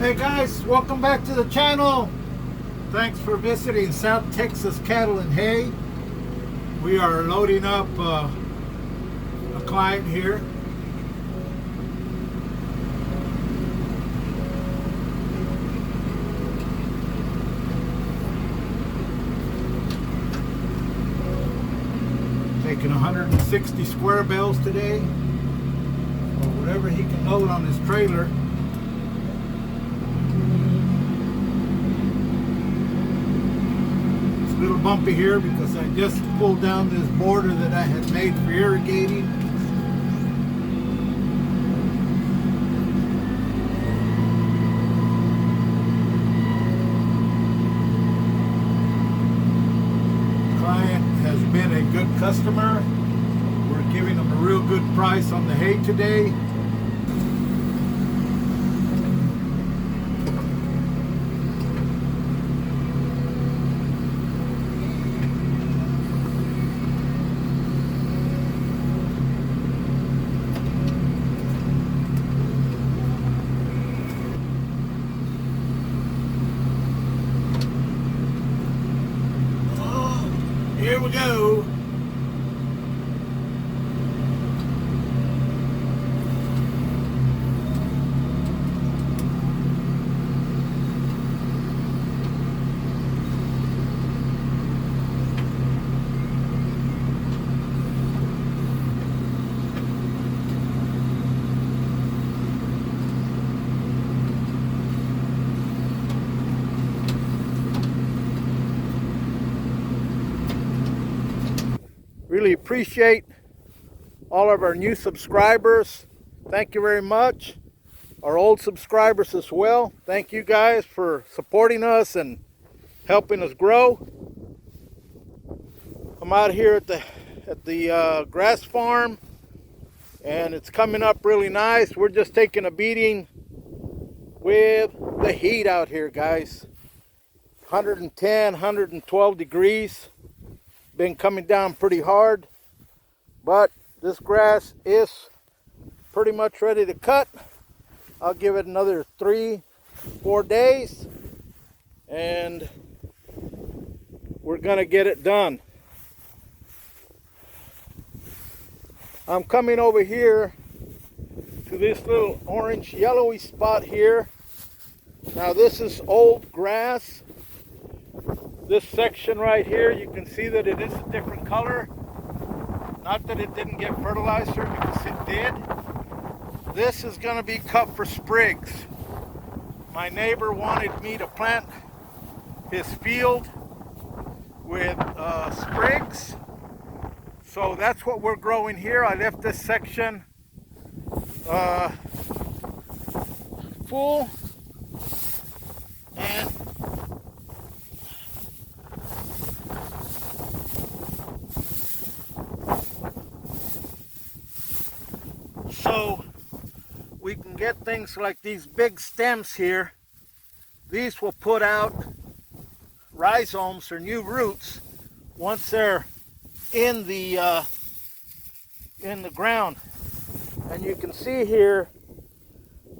Hey guys, welcome back to the channel. Thanks for visiting South Texas Cattle and Hay. We are loading up a client here. Taking 160 square bales today, or whatever he can load on his trailer. It's a little bumpy here because I just pulled down this border that I had made for irrigating. Has been a good customer. We're giving them a real good price on the hay today. Here we go. Really appreciate all of our new subscribers. Thank you very much. Our old subscribers as well. Thank you guys for supporting us and helping us grow. I'm out here at the grass farm, and it's coming up really nice. We're just taking a beating with the heat out here, guys. 110, 112 degrees. Been coming down pretty hard, but this grass is pretty much ready to cut. I'll give it another 3-4 days and we're gonna get it done. I'm coming over here to this little orange yellowy spot here. Now this is old grass. This section right here, you can see that it is a different color. Not that it didn't get fertilizer, because it did. This is going to be cut for sprigs. My neighbor wanted me to plant his field with sprigs. So that's what we're growing here. I left this section full. And so we can get things like these big stems here. These will put out rhizomes or new roots once they're in the ground. And you can see here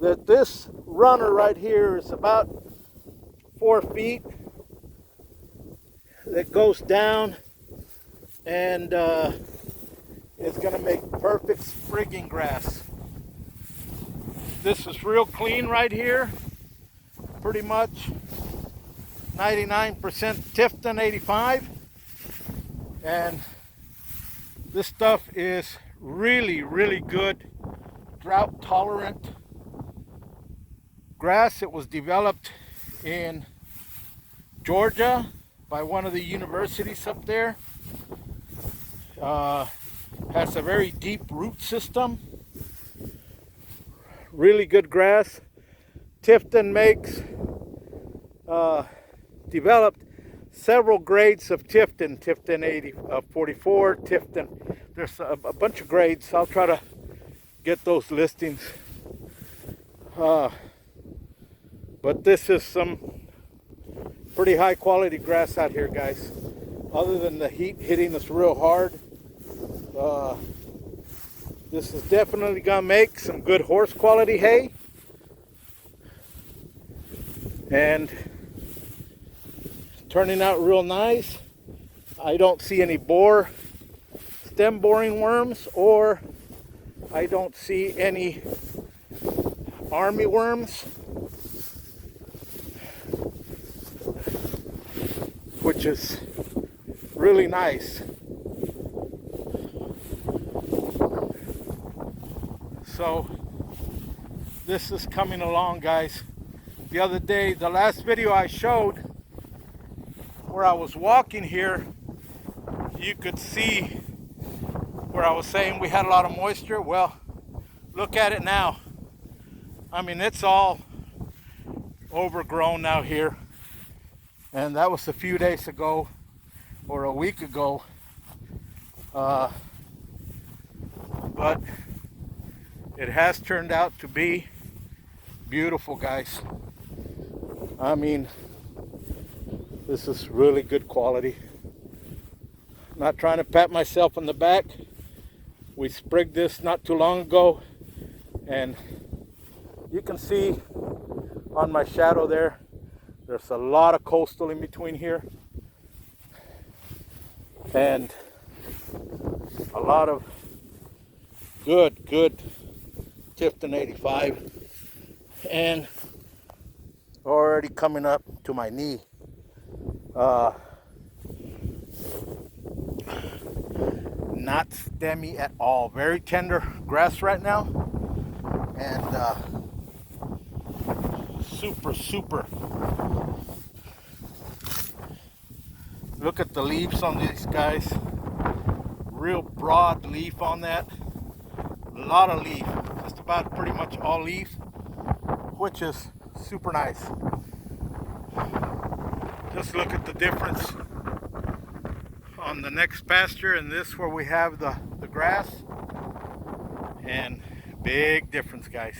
that this runner right here is about 4 feet. That goes down and it's going to make perfect sprigging grass. This is real clean right here. Pretty much 99% Tifton 85. And this stuff is really, really good drought tolerant grass. It was developed in Georgia by one of the universities up there. Has a very deep root system. Really good grass. Tifton developed several grades of Tifton. Tifton 44, Tifton. There's a bunch of grades. I'll try to get those listings. But this is some pretty high quality grass out here, guys. Other than the heat hitting us real hard. This is definitely gonna make some good horse quality hay. and turning out real nice. I don't see any stem boring worms, or I don't see any army worms, which is really nice. So this is coming along, guys. The other day, the last video I showed where I was walking here, you could see where I was saying we had a lot of moisture. Well, look at it now. I mean, it's all overgrown now here, and that was a few days ago or a week ago, but it has turned out to be beautiful, guys. I mean, this is really good quality. Not trying to pat myself on the back. We sprigged this not too long ago, and you can see on my shadow there, there's a lot of coastal in between here, and a lot of good Tifton 85, and already coming up to my knee. Not stemmy at all. Very tender grass right now, and super. Look at the leaves on these guys. Real broad leaf on that. A lot of leaf. Just about pretty much all leaf, which is super nice. Just look at the difference on the next pasture and this where we have the grass, and big difference, guys.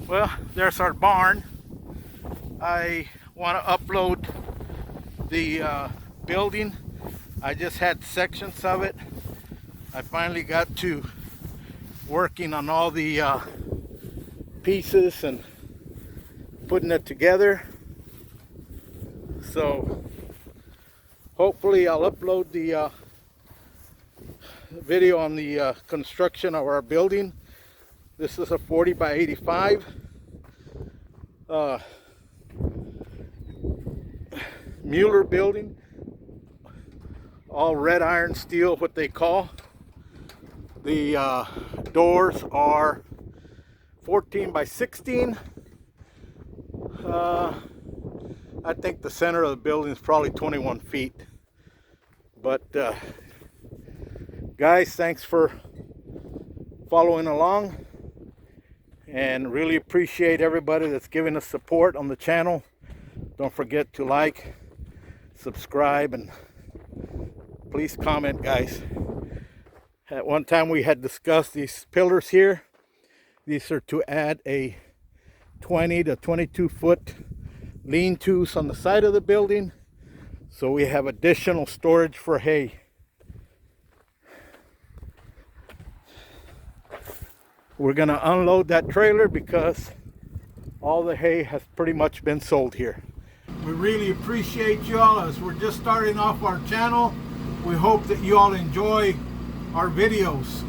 Well, there's our barn. I want to upload the building. I just had sections of it. I finally got to working on all the pieces and putting it together. So hopefully I'll upload the video on the construction of our building. This is a 40 by 85 Mueller building, all red iron steel, what they call. The doors are 14 by 16. I think the center of the building is probably 21 feet. But guys, thanks for following along, and really appreciate everybody that's giving us support on the channel. Don't forget to like, subscribe, and please comment, guys. At one time we had discussed these pillars here. These are to add a 20 to 22 foot lean-tos on the side of the building, so we have additional storage for hay. We're gonna unload that trailer because all the hay has pretty much been sold here. We really appreciate you all, as we're just starting off our channel. We hope that you all enjoy our videos.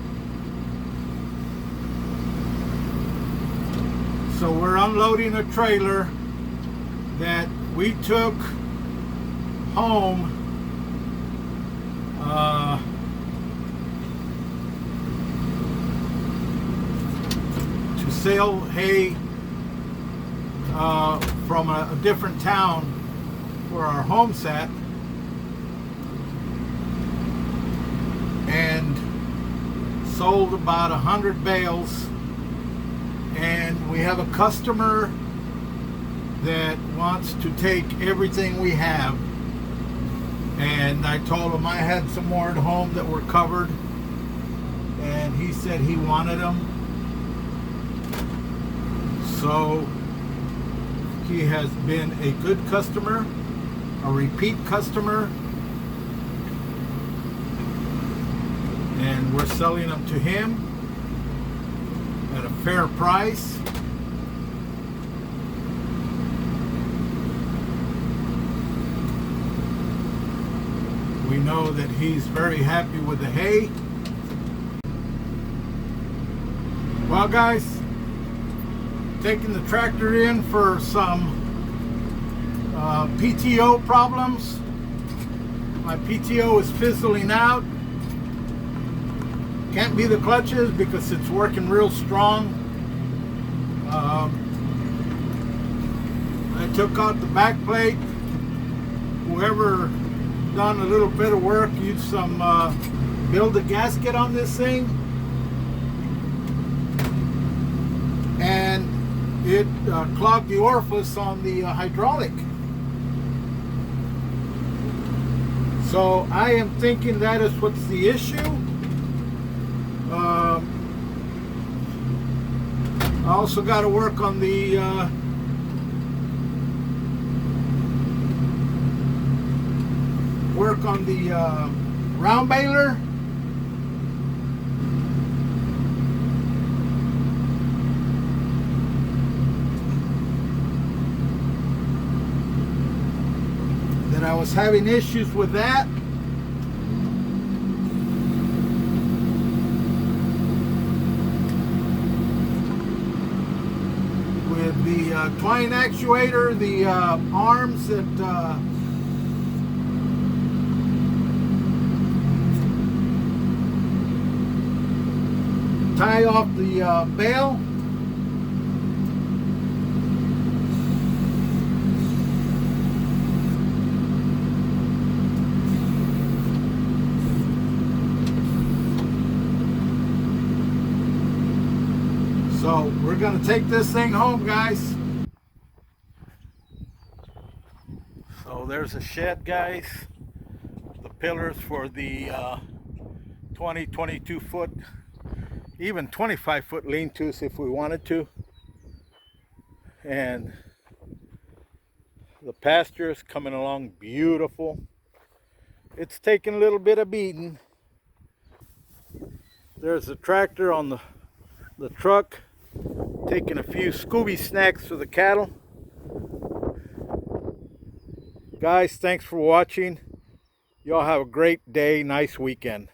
So we're unloading a trailer that we took home to sell hay from a different town where our home's at, and sold about 100 bales. And we have a customer that wants to take everything we have, and I told him I had some more at home that were covered, and he said he wanted them. So he has been a good customer, a repeat customer, and we're selling them to him at a fair price. know that he's very happy with the hay. Well guys, taking the tractor in for some PTO problems. My PTO is fizzling out. Can't be the clutches because it's working real strong. I took out the back plate. Whoever done a little bit of work used some build a gasket on this thing, and it clogged the orifice on the hydraulic. So I am thinking that is what's the issue. I also got to work on the round baler. That I was having issues with that. With the twine actuator, the arms that tie off the bale. So we're going to take this thing home, guys. So there's a shed, guys. The pillars for the 20, 22 foot, even 25 foot lean-tos if we wanted to. And the pasture is coming along beautiful. It's taking a little bit of beating. There's a tractor on the truck, taking a few Scooby snacks for the cattle. Guys, thanks for watching. Y'all have a great day, nice weekend.